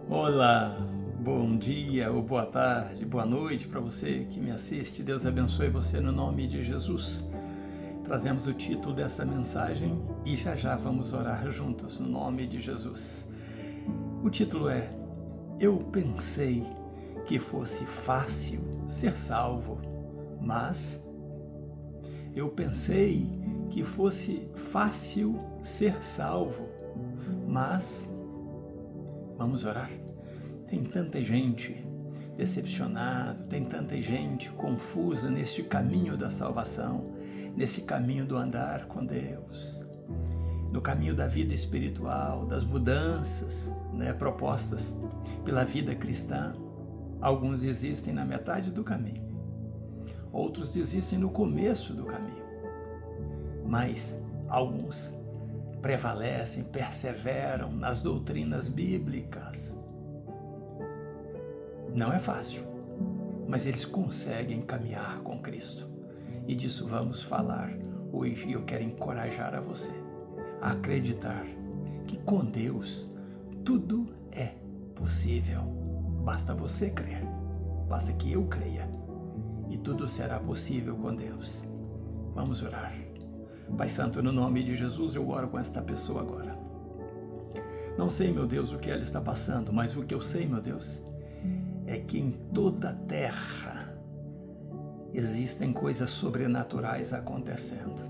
Olá, bom dia, ou boa tarde, boa noite para você que me assiste. Deus abençoe você no nome de Jesus. Trazemos o título dessa mensagem e já vamos orar juntos no nome de Jesus. O título é: Eu pensei que fosse fácil ser salvo, mas eu pensei que fosse fácil ser salvo, mas vamos orar. Tem tanta gente decepcionada, tem tanta gente confusa neste caminho da salvação, nesse caminho do andar com Deus, no caminho da vida espiritual, das mudanças, propostas pela vida cristã. Alguns desistem na metade do caminho, outros desistem no começo do caminho, mas alguns prevalecem, perseveram nas doutrinas bíblicas. Não é fácil, mas eles conseguem caminhar com Cristo. E disso vamos falar hoje. E eu quero encorajar a você a acreditar que com Deus tudo é possível. Basta você crer, basta que eu creia, e tudo será possível com Deus. Vamos orar. Pai Santo, no nome de Jesus, eu oro com esta pessoa agora. Não sei, meu Deus, o que ela está passando, mas o que eu sei, meu Deus, é que em toda a terra existem coisas sobrenaturais acontecendo.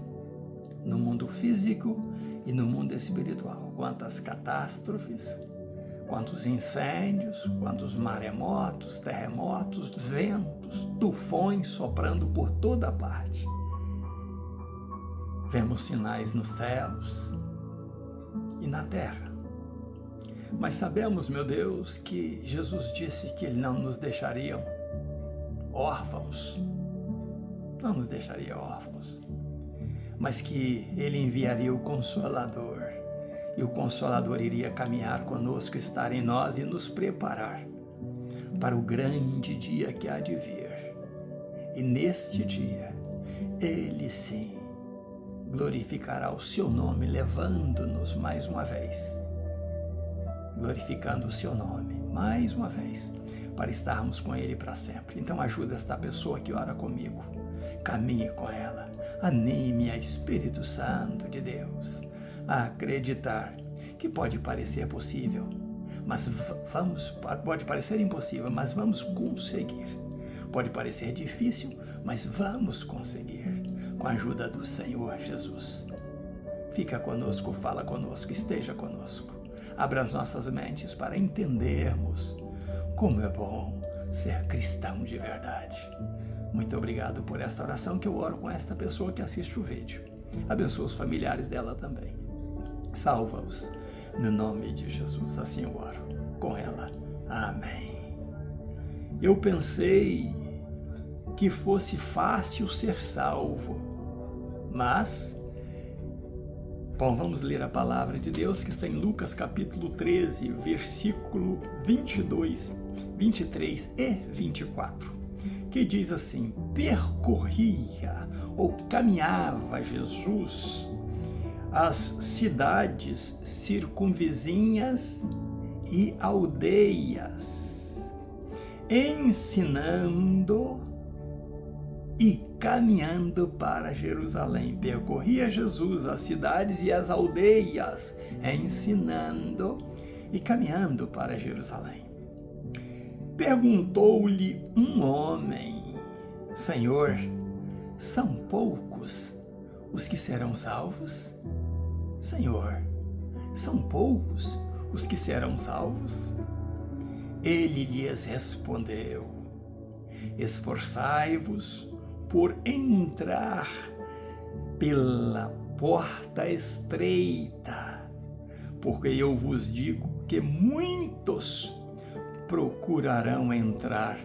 No mundo físico e no mundo espiritual. Quantas catástrofes, quantos incêndios, quantos maremotos, terremotos, ventos, tufões soprando por toda parte. Vemos sinais nos céus e na terra. Mas sabemos, meu Deus, que Jesus disse que Ele não nos deixaria órfãos. Não nos deixaria órfãos. Mas que Ele enviaria o Consolador. E o Consolador iria caminhar conosco, estar em nós e nos preparar para o grande dia que há de vir. E neste dia, Ele sim glorificará o seu nome, levando-nos mais uma vez, glorificando o seu nome mais uma vez, para estarmos com Ele para sempre. Então ajuda esta pessoa que ora comigo, caminhe com ela, anime a Espírito Santo de Deus a acreditar que pode parecer possível, mas pode parecer impossível, mas vamos conseguir. Pode parecer difícil, mas vamos conseguir, com a ajuda do Senhor Jesus. Fica conosco, fala conosco, esteja conosco. Abra as nossas mentes para entendermos como é bom ser cristão de verdade. Muito obrigado por esta oração que eu oro com esta pessoa que assiste o vídeo. Abençoa os familiares dela também. Salva-os no nome de Jesus. Assim eu oro com ela. Amém. Eu pensei que fosse fácil ser salvo, mas, vamos ler a palavra de Deus que está em Lucas capítulo 13, versículo 22, 23 e 24, que diz assim: percorria ou caminhava Jesus as cidades circunvizinhas e aldeias, ensinando e caminhando para Jerusalém. Percorria Jesus as cidades e as aldeias, ensinando e caminhando para Jerusalém. Perguntou-lhe um homem: Senhor, são poucos os que serão salvos? Senhor, são poucos os que serão salvos? Ele lhes respondeu: esforçai-vos por entrar pela porta estreita, porque eu vos digo que muitos procurarão entrar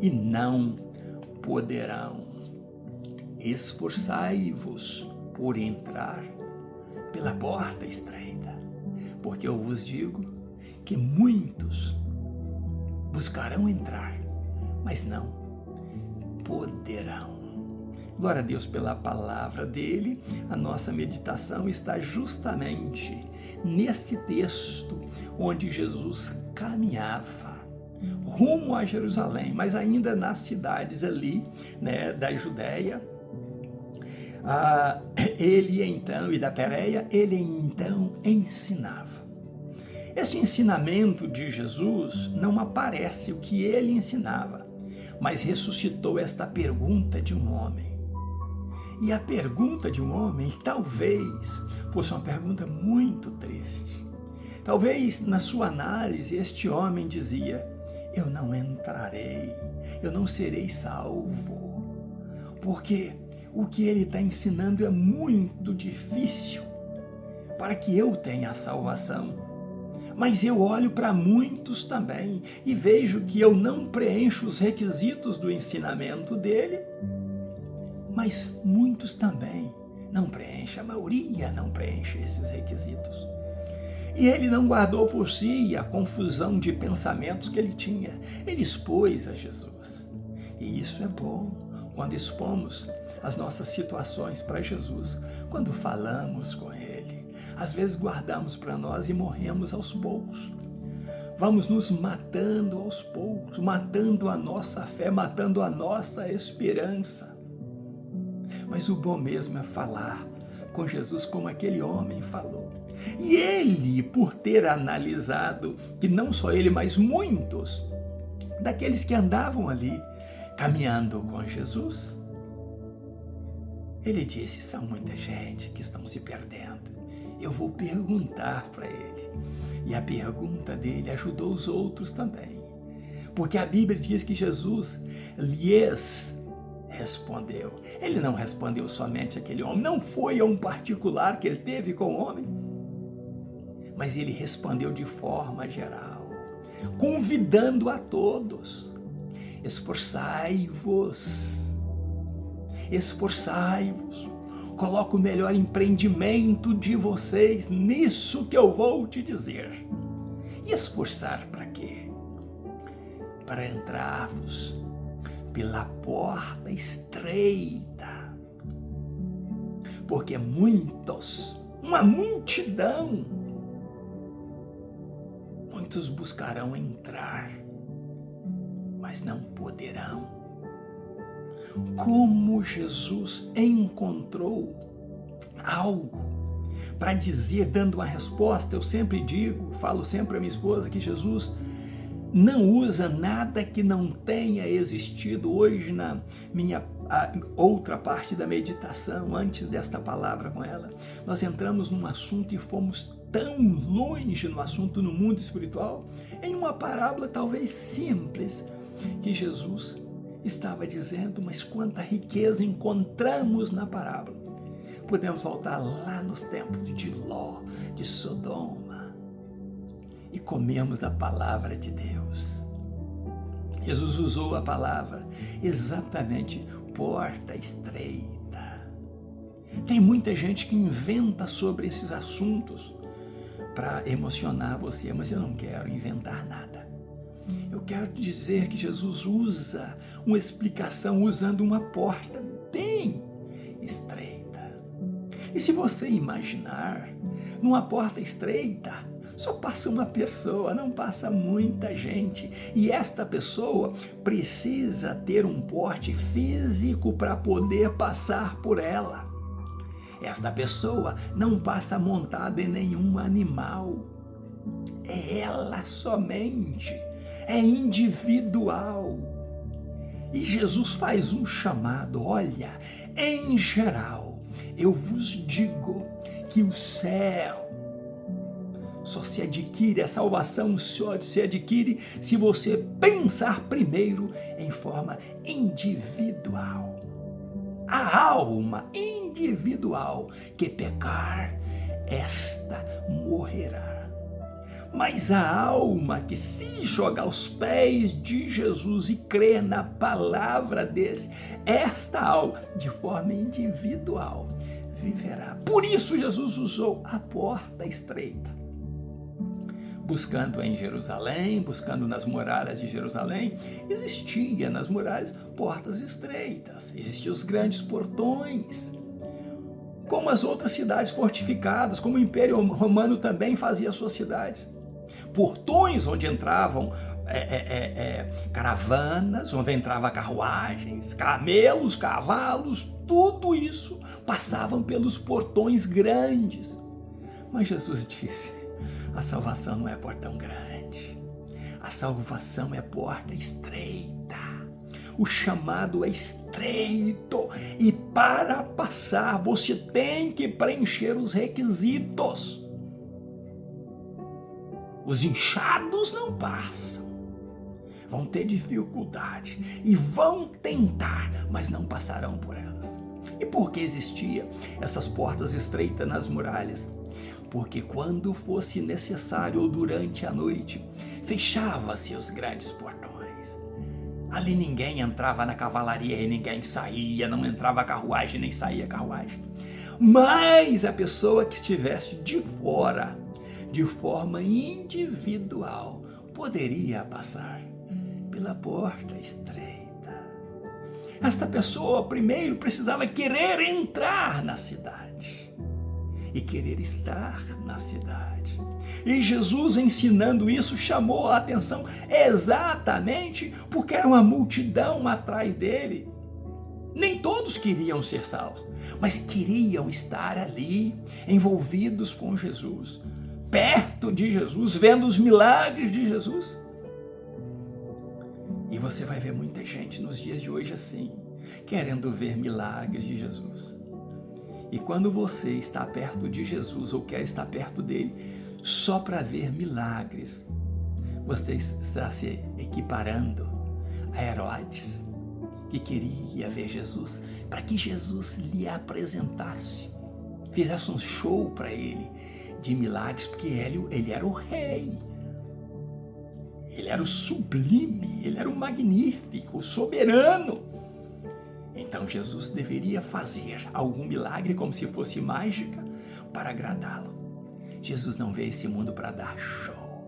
e não poderão. Esforçai-vos por entrar pela porta estreita, porque eu vos digo que muitos buscarão entrar, mas não poderão. Glória a Deus pela palavra dele. A nossa meditação está justamente neste texto onde Jesus caminhava rumo a Jerusalém, mas ainda nas cidades ali, né, da Judéia, ele então, e da Pérea, ele então ensinava. Esse ensinamento de Jesus não aparece o que ele ensinava, mas ressuscitou esta pergunta de um homem. E a pergunta de um homem talvez fosse uma pergunta muito triste. Talvez na sua análise este homem dizia: eu não entrarei, eu não serei salvo, porque o que ele está ensinando é muito difícil para que eu tenha a salvação. Mas eu olho para muitos também e vejo que eu não preencho os requisitos do ensinamento dele, mas muitos também não preenchem, a maioria não preenche esses requisitos. E ele não guardou por si a confusão de pensamentos que ele tinha. Ele expôs a Jesus. E isso é bom quando expomos as nossas situações para Jesus, quando falamos com ele. Às vezes guardamos para nós e morremos aos poucos. Vamos nos matando aos poucos, matando a nossa fé, matando a nossa esperança. Mas o bom mesmo é falar com Jesus como aquele homem falou. E ele, por ter analisado que não só ele, mas muitos daqueles que andavam ali caminhando com Jesus, ele disse: são muita gente que estão se perdendo. Eu vou perguntar para ele. E a pergunta dele ajudou os outros também. Porque a Bíblia diz que Jesus lhes respondeu. Ele não respondeu somente àquele homem, não foi a um particular que ele teve com o homem, mas ele respondeu de forma geral, convidando a todos: esforçai-vos, esforçai-vos, coloca o melhor empreendimento de vocês nisso que eu vou te dizer. E esforçar para quê? Para entrar-vos pela porta estreita, porque muitos, uma multidão, muitos buscarão entrar, mas não poderão. Como Jesus encontrou algo para dizer, dando uma resposta, eu sempre digo, falo sempre à minha esposa que Jesus não usa nada que não tenha existido. Hoje, na minha outra parte da meditação, antes desta palavra com ela, nós entramos num assunto e fomos tão longe no assunto no mundo espiritual, em uma parábola talvez simples, que Jesus estava dizendo, mas quanta riqueza encontramos na parábola. Podemos voltar lá nos tempos de Ló, de Sodoma, e comemos da palavra de Deus. Jesus usou a palavra exatamente porta estreita. Tem muita gente que inventa sobre esses assuntos para emocionar você, mas eu não quero inventar nada. Eu quero dizer que Jesus usa uma explicação usando uma porta bem estreita. E se você imaginar, numa porta estreita, só passa uma pessoa, não passa muita gente. E esta pessoa precisa ter um porte físico para poder passar por ela. Esta pessoa não passa montada em nenhum animal. É ela somente. É individual. E Jesus faz um chamado: olha, em geral, eu vos digo que o céu só se adquire, a salvação só se adquire se você pensar primeiro em forma individual. A alma individual que pecar, esta morrerá. Mas a alma que se joga aos pés de Jesus e crê na palavra dele, esta alma, de forma individual, viverá. Por isso Jesus usou a porta estreita. Buscando em Jerusalém, buscando nas muralhas de Jerusalém, existia nas muralhas portas estreitas, existiam os grandes portões, como as outras cidades fortificadas, como o Império Romano também fazia suas cidades. portões onde entravam caravanas, onde entravam carruagens, camelos, cavalos, tudo isso passavam pelos portões grandes. Mas Jesus disse: a salvação não é portão grande, a salvação é porta estreita. O chamado é estreito e para passar você tem que preencher os requisitos. Os inchados não passam, vão ter dificuldade e vão tentar, mas não passarão por elas. E por que existiam essas portas estreitas nas muralhas? Porque quando fosse necessário ou durante a noite, fechava-se os grandes portões. Ali ninguém entrava na cavalaria e ninguém saía, não entrava carruagem nem saía carruagem. Mas a pessoa que estivesse de fora, de forma individual, poderia passar pela porta estreita. Esta pessoa primeiro precisava querer entrar na cidade e querer estar na cidade. E Jesus, ensinando isso, chamou a atenção exatamente porque era uma multidão atrás dele. Nem todos queriam ser salvos, mas queriam estar ali, envolvidos com Jesus, perto de Jesus, vendo os milagres de Jesus. E você vai ver muita gente nos dias de hoje assim, querendo ver milagres de Jesus. E quando você está perto de Jesus ou quer estar perto dele só para ver milagres, você está se equiparando a Herodes, que queria ver Jesus para que Jesus lhe apresentasse, fizesse um show para ele de milagres, porque ele era o rei, ele era o sublime, ele era o magnífico, o soberano. Então Jesus deveria fazer algum milagre como se fosse mágica para agradá-lo. Jesus não veio a esse mundo para dar show.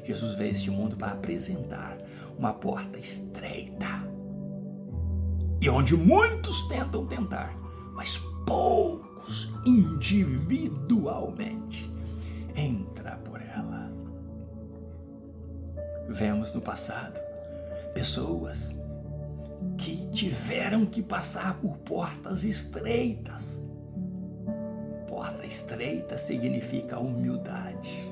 Jesus veio a esse mundo para apresentar uma porta estreita. E onde muitos tentam tentar, mas poucos individualmente entram por ela. Vemos no passado pessoas que tiveram que passar por portas estreitas. Porta estreita significa humildade.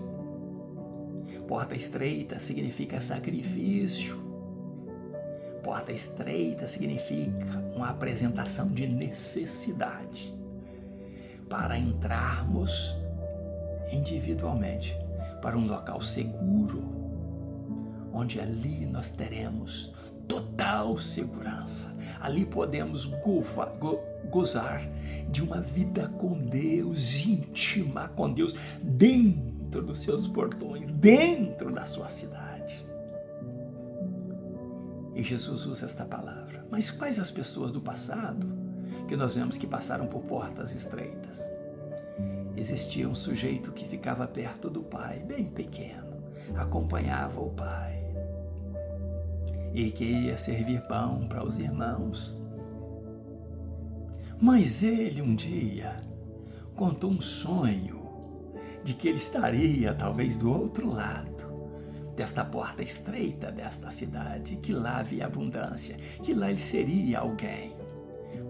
Porta estreita significa sacrifício. Porta estreita significa uma apresentação de necessidade para entrarmos individualmente para um local seguro, onde ali nós teremos total segurança. Ali podemos gozar de uma vida com Deus, íntima com Deus, dentro dos seus portões, dentro da sua cidade. E Jesus usa esta palavra. Mas quais as pessoas do passado que nós vemos que passaram por portas estreitas? Existia um sujeito que ficava perto do Pai, bem pequeno, acompanhava o Pai e que ia servir pão para os irmãos. Mas ele um dia contou um sonho de que ele estaria talvez do outro lado desta porta estreita desta cidade, que lá havia abundância, que lá ele seria alguém.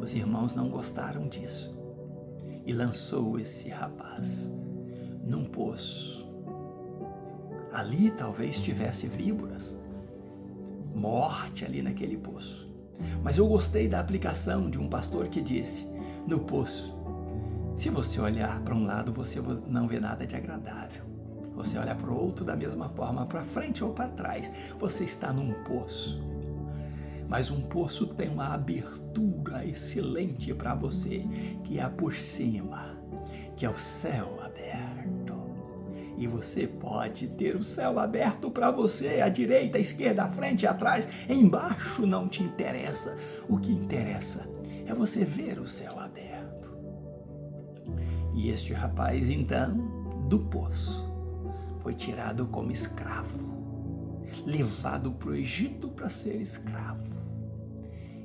Os irmãos não gostaram disso e lançou esse rapaz num poço. Ali talvez tivesse víboras, morte ali naquele poço. Mas eu gostei da aplicação de um pastor que disse: no poço, se você olhar para um lado, você não vê nada de agradável. Você olha para o outro da mesma forma, para frente ou para trás, você está num poço. Mas um poço tem uma abertura excelente para você, que é por cima, que é o céu aberto. E você pode ter o céu aberto para você, à direita, à esquerda, à frente, atrás, embaixo não te interessa. O que interessa é você ver o céu aberto. E este rapaz, então, do poço, foi tirado como escravo, levado para o Egito para ser escravo.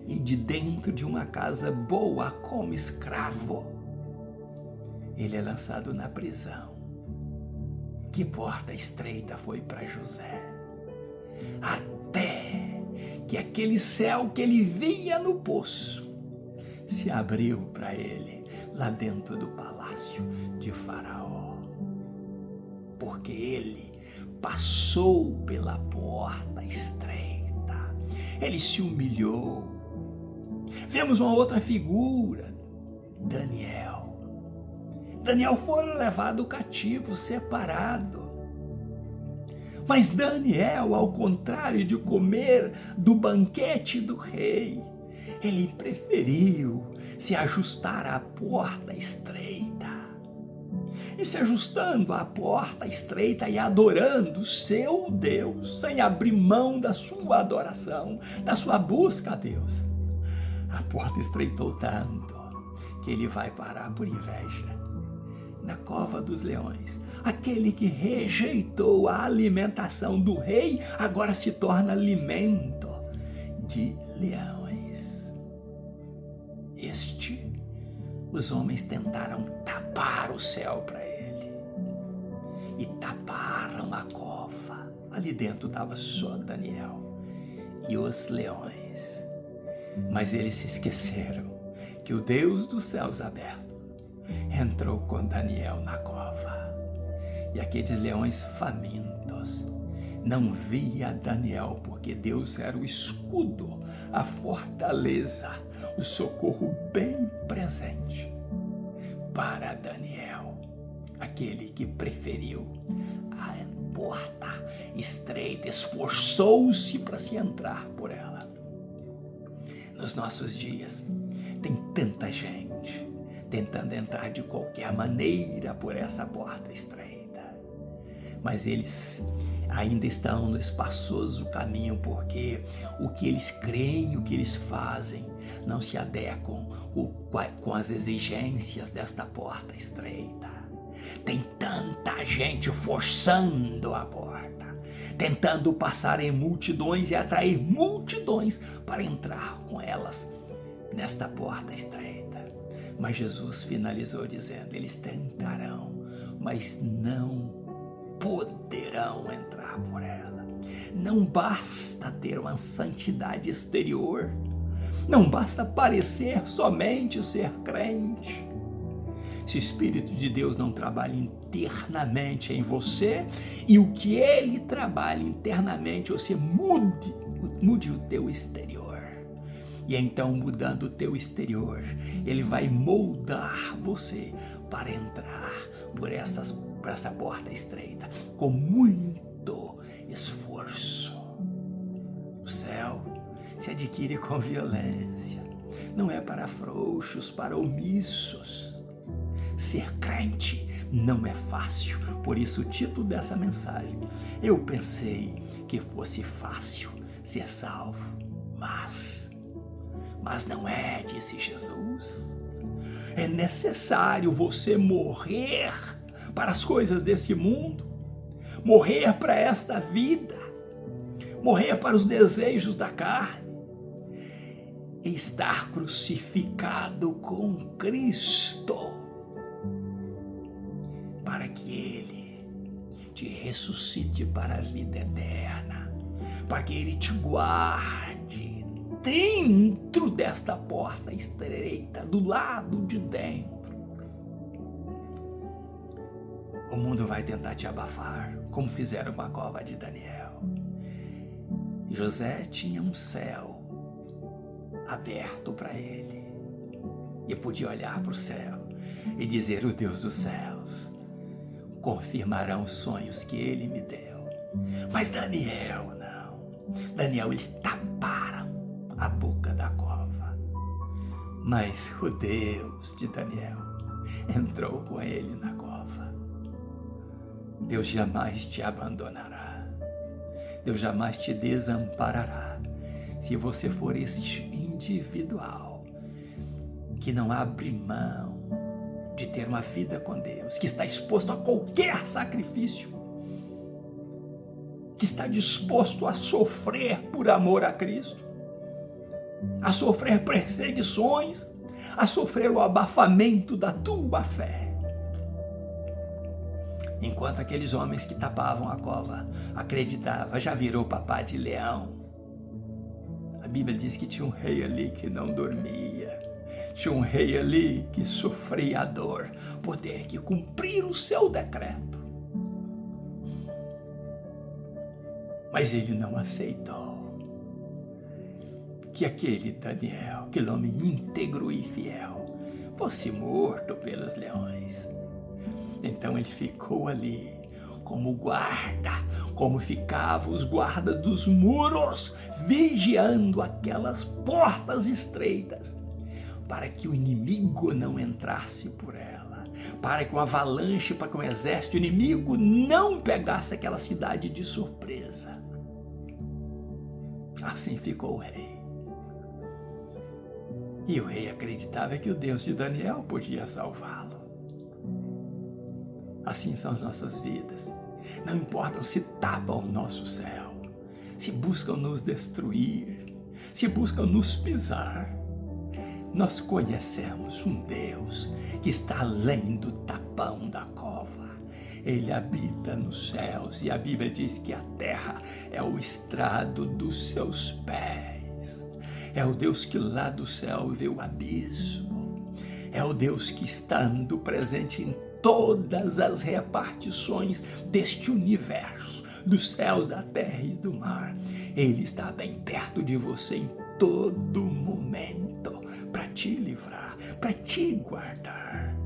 E de dentro de uma casa boa como escravo, ele é lançado na prisão. que porta estreita foi para José, até que aquele céu que ele via no poço se abriu para ele lá dentro do palácio de Faraó, porque ele passou pela porta estreita, ele se humilhou. Vemos uma outra figura, Daniel. Daniel foi levado cativo, separado. Mas Daniel, ao contrário de comer do banquete do rei, ele preferiu se ajustar à porta estreita. E se ajustando à porta estreita e adorando seu Deus, sem abrir mão da sua adoração, da sua busca a Deus, a porta estreitou tanto que ele vai parar por inveja na cova dos leões. Aquele que rejeitou a alimentação do rei agora se torna alimento de leões. Os homens tentaram tapar o céu para ele e taparam a cova. Ali dentro estava só Daniel e os leões. Mas eles se esqueceram que o Deus dos céus abertos entrou com Daniel na cova. E aqueles leões famintos não via Daniel, porque Deus era o escudo, a fortaleza, o socorro bem presente para Daniel, aquele que preferiu a porta estreita, esforçou-se para se entrar por ela. Nos nossos dias, tem tanta gente tentando entrar de qualquer maneira por essa porta estreita, mas eles ainda estão no espaçoso caminho, porque o que eles creem, o que eles fazem, não se adequam com as exigências desta porta estreita. Tem tanta gente forçando a porta, tentando passar em multidões e atrair multidões para entrar com elas nesta porta estreita. Mas Jesus finalizou dizendo: eles tentarão, mas não poderão entrar por ela. Não basta ter uma santidade exterior, não basta parecer somente ser crente. Se o Espírito de Deus não trabalha internamente em você, e o que Ele trabalha internamente, você mude o teu exterior. E então, mudando o teu exterior, Ele vai moldar você para entrar por essa porta estreita, com muito esforço. O céu se adquire com violência, não é para frouxos, para omissos. Ser crente não é fácil, por isso o título dessa mensagem: eu pensei que fosse fácil ser salvo, mas não é, disse Jesus. É necessário você morrer para as coisas deste mundo, morrer para esta vida, morrer para os desejos da carne e estar crucificado com Cristo, para que Ele te ressuscite para a vida eterna, para que Ele te guarde dentro desta porta estreita, do lado de dentro. O mundo vai tentar te abafar, como fizeram com a cova de Daniel. José tinha um céu aberto para ele, e podia olhar para o céu e dizer: o Deus dos céus confirmará os sonhos que Ele me deu. Mas Daniel não. Daniel, eles taparam a boca da cova. Mas o Deus de Daniel entrou com ele na cova. Deus jamais te abandonará. Deus jamais te desamparará. Se você for esse individual que não abre mão de ter uma vida com Deus, que está exposto a qualquer sacrifício, que está disposto a sofrer por amor a Cristo, a sofrer perseguições, a sofrer o abafamento da tua fé. Enquanto aqueles homens que tapavam a cova acreditavam, já virou papá de leão. A Bíblia diz que tinha um rei ali que não dormia. Tinha um rei ali que sofria a dor por ter que cumprir o seu decreto. Mas ele não aceitou que aquele Daniel, aquele homem íntegro e fiel, fosse morto pelos leões. Então ele ficou ali como guarda, como ficavam os guardas dos muros, vigiando aquelas portas estreitas, para que o inimigo não entrasse por ela, para que uma avalanche, para que um exército inimigo não pegasse aquela cidade de surpresa. Assim ficou o rei. E o rei acreditava que o Deus de Daniel podia salvá-lo. Assim são as nossas vidas. Não importa se tapam o nosso céu, se buscam nos destruir, se buscam nos pisar. Nós conhecemos um Deus que está além do tapão da cova. Ele habita nos céus e a Bíblia diz que a terra é o estrado dos seus pés. É o Deus que lá do céu vê o abismo. É o Deus que estando presente em todas as repartições deste universo, dos céus, da terra e do mar. Ele está bem perto de você em todo momento para te livrar, para te guardar,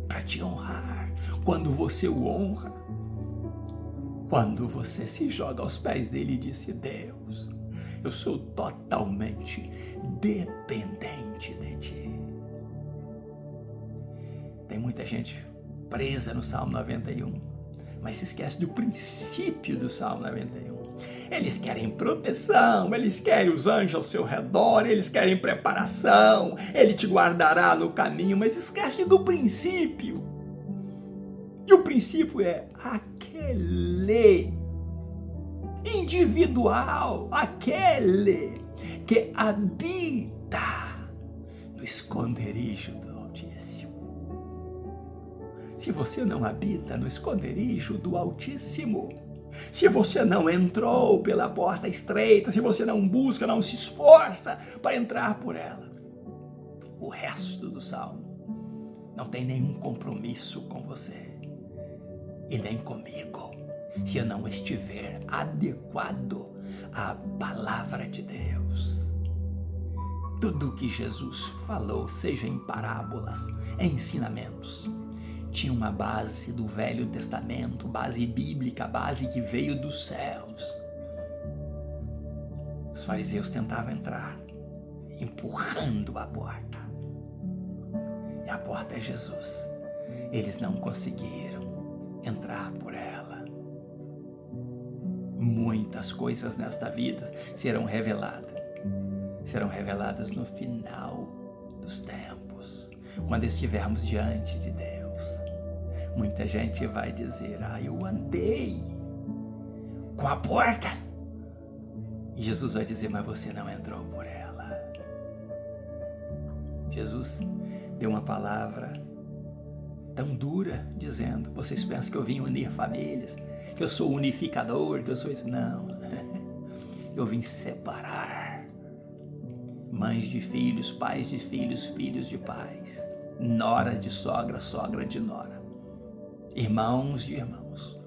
para te honrar. Quando você o honra, quando você se joga aos pés dele e diz: Deus, eu sou totalmente dependente de ti. Tem muita gente presa no Salmo 91, mas se esquece do princípio do Salmo 91. Eles querem proteção, eles querem os anjos ao seu redor, eles querem preparação, ele te guardará no caminho, mas esquece do princípio. E o princípio é aquele individual, aquele que habita no esconderijo do Altíssimo. Se você não habita no esconderijo do Altíssimo, se você não entrou pela porta estreita, se você não busca, não se esforça para entrar por ela, o resto do salmo não tem nenhum compromisso com você e nem comigo, se eu não estiver adequado à palavra de Deus. Tudo que Jesus falou, seja em parábolas, em ensinamentos, tinha uma base do Velho Testamento, base bíblica, base que veio dos céus. Os fariseus tentavam entrar, empurrando a porta. E a porta é Jesus. Eles não conseguiram entrar por ela. Muitas coisas nesta vida serão reveladas no final dos tempos, quando estivermos diante de Deus. Muita gente vai dizer: eu andei com a porta. E Jesus vai dizer: mas você não entrou por ela. Jesus deu uma palavra tão dura, dizendo: vocês pensam que eu vim unir famílias, que eu sou unificador, que eu sou isso? Não. Eu vim separar mães de filhos, pais de filhos, filhos de pais, nora de sogra, sogra de nora, irmãos de irmãos,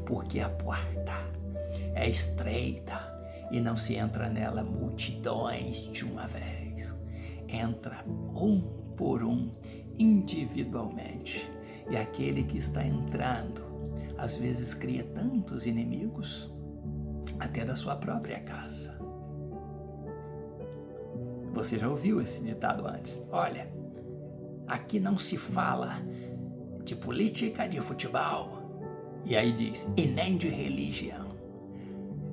porque a porta é estreita e não se entra nela multidões de uma vez. Entra um por um, individualmente. E aquele que está entrando, às vezes cria tantos inimigos, até da sua própria casa. Você já ouviu esse ditado antes? Olha, aqui não se fala de política, de futebol. E aí diz: e nem de religião.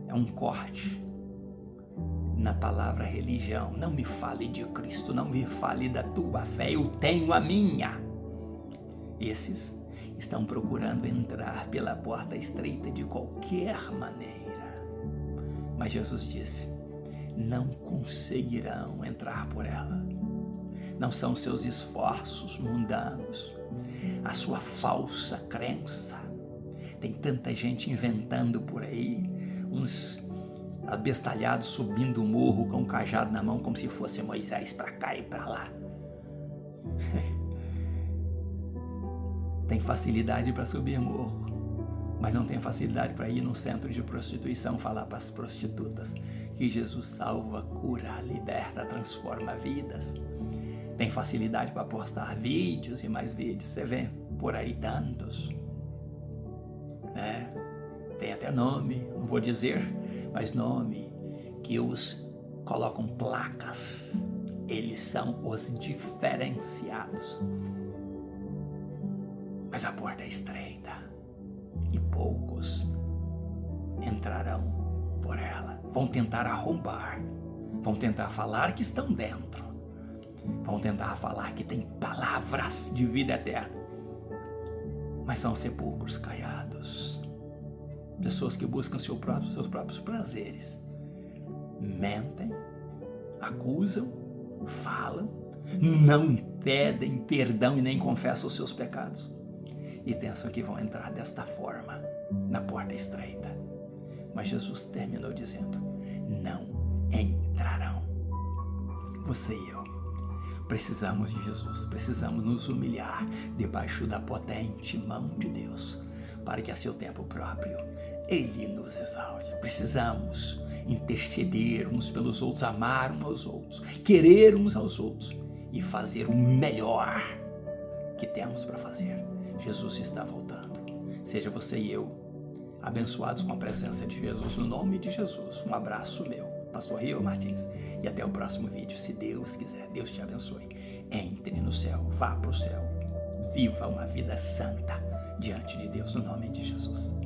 É um corte na palavra religião. Não me fale de Cristo, não me fale da tua fé, eu tenho a minha. Esses estão procurando entrar pela porta estreita de qualquer maneira. Mas Jesus disse: não conseguirão entrar por ela. não são seus esforços mundanos, a sua falsa crença. Tem tanta gente inventando por aí, uns abestalhados subindo o morro com um cajado na mão como se fosse Moisés para cá e para lá. Tem facilidade para subir morro, mas não tem facilidade para ir num centro de prostituição falar para as prostitutas que Jesus salva, cura, liberta, transforma vidas. Tem facilidade para postar vídeos e mais vídeos. Você vê por aí tantos, né? Tem até nome, não vou dizer, mas nome, que os colocam placas. Eles são os diferenciados. Mas a porta é estreita e poucos entrarão por ela. Vão tentar arrombar, vão tentar falar que estão dentro, vão tentar falar que tem palavras de vida eterna, mas são sepulcros caiados. Pessoas que buscam seus próprios prazeres, mentem, acusam, falam, não pedem perdão e nem confessam os seus pecados e pensam que vão entrar desta forma na porta estreita. Mas Jesus terminou dizendo: não entrarão. Você e eu precisamos de Jesus, precisamos nos humilhar debaixo da potente mão de Deus, para que a seu tempo próprio Ele nos exalte. Precisamos interceder uns pelos outros, amar uns aos outros, querer uns aos outros e fazer o melhor que temos para fazer. Jesus está voltando. Seja você e eu abençoados com a presença de Jesus, no nome de Jesus. Um abraço meu, Pastor Riva Martins, e até o próximo vídeo, se Deus quiser. Deus te abençoe. Entre no céu, vá para o céu, viva uma vida santa diante de Deus, no nome de Jesus.